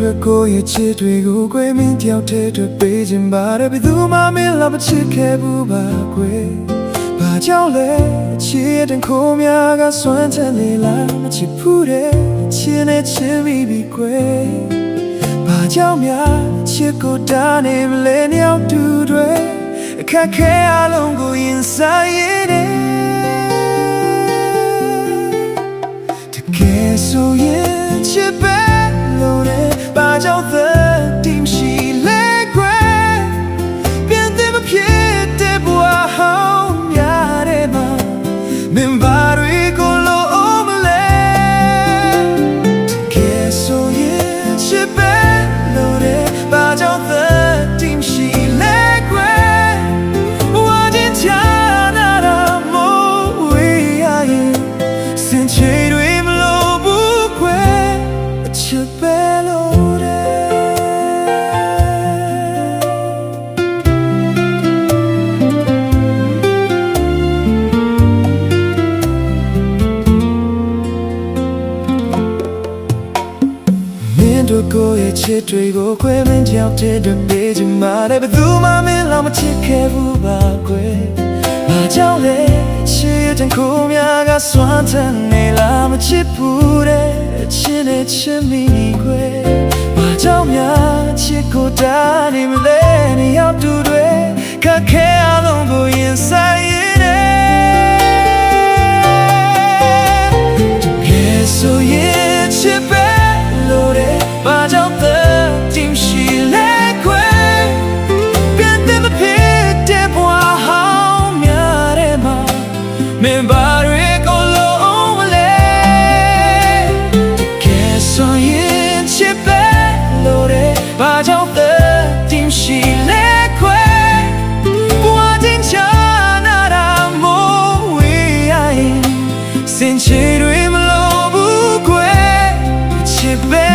ထွက်ကိုရဲ့ချစ်တွေကိုကွယ်မင်းတယောက်တည်းအတွက်ပေးခြင်းပါတယ်ဘယ်သူမှမင်းလောက်မချစ်ခဲ့ဘူးပါကွယ်ဘာကြောင့်လဲချစ်တဲ့ခိုးများကစွမ်းချမ်းနေလားမချစ်ဘူးတဲ့ချစ်နဲ့ချစ်မိပြီကွယ်ဘာကြောင့်များချစ်ကိုတားနေမလဲနှစ်ယောက်တူတွေအခက်ခဲအလုံးကိုရင်ဆိုင်ရတဲ့တကယ်ဆိုရင်ချစ်ပဲလို့တဲ့ဘာကြောင့်တိမ်ရှိလဲကွယ်ပြန်တယ်မဖြစ်တဲ့ဘဝဟောင်းများတဲ့မှာမင်းဘာတွေကိုလို့မလဲတကယ်ဆိုရင်ချစ်ပဲလို့တဲ့ဘာကြောင့်တိမ်ရှိလဲကွယ်ဘဝချင်းချာနာတာမို့ဝေးရရင်စင်ချေတွေမလို့ဘူးကွယ်အချစ်ပဲတို့ကိုရဲ့ချစ်တွေကိုခွဲမင်းတယောက်တည်းအတွက်ပေးခြင်းပါတယ်ဘယ်သူမှမင်းလောက်မချစ်ခဲ့ဘူးပါကွယ်ဘာကြောင့်လဲချစ်တဲ့ခိုးများကစွမ်းထမ်းနေလားမချစ်ဘူးတဲ့ချစ်နဲ့ချစ်မိကွယ်ဘာကြောင့်များချစ်ကိုတားနေမလဲနှစ်ယောက်တူတွေခက်ခဲအလုံးကိုရင်ဆိုင်ရတဲ့ကဲဆိုရင်ချစ်ပဲလို့တဲ့ဘာကြောင့်တိမ်ရှိလဲကွယ်ပြန်တယ်မဖြစ်တဲ့ဘဝဟောင်းများတဲ့မှာမင်းဘာတွေကိုလုံးမလဲကဲဆိုရင်ချစ်ပဲလို့တဲ့ဘာကြောင့်တိမ်ရှိလဲကွယ်ဘဝချင်းချာနာတာမို့ဝေးရရင်စင်ချေတွေမလို့ဘူးကွယ်ချစ်ပဲ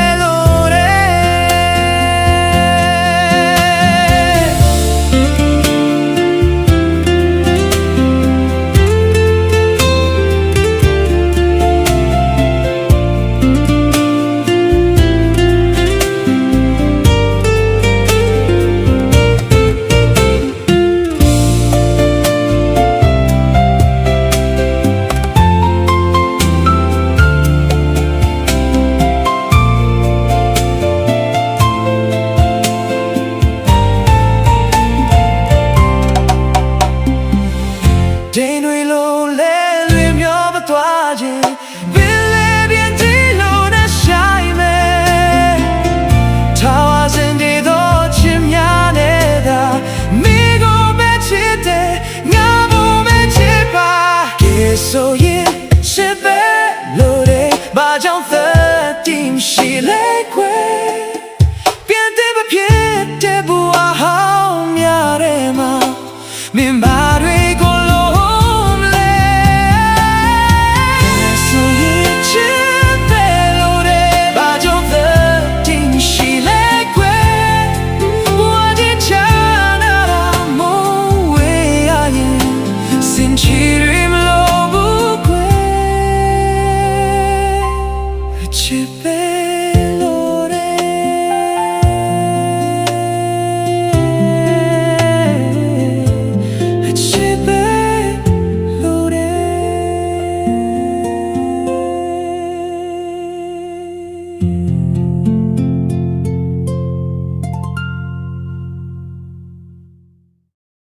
ဒိန်တွေလုံးလဲလွင်မျောမသွားခြင်းပင်လေပြင်းကြီးလို့နဲ့ဆိုင်မယ်ထာဝရစင်တွေတော့ချစ်များနေတာမိကိုပဲချစ်တယ်ငါဘုံပဲချစ်ပါကဲဆိုရင်ချစ်ပဲလို့တဲ့ဘာကြောင့်တိမ်ရှိလဲကွယ်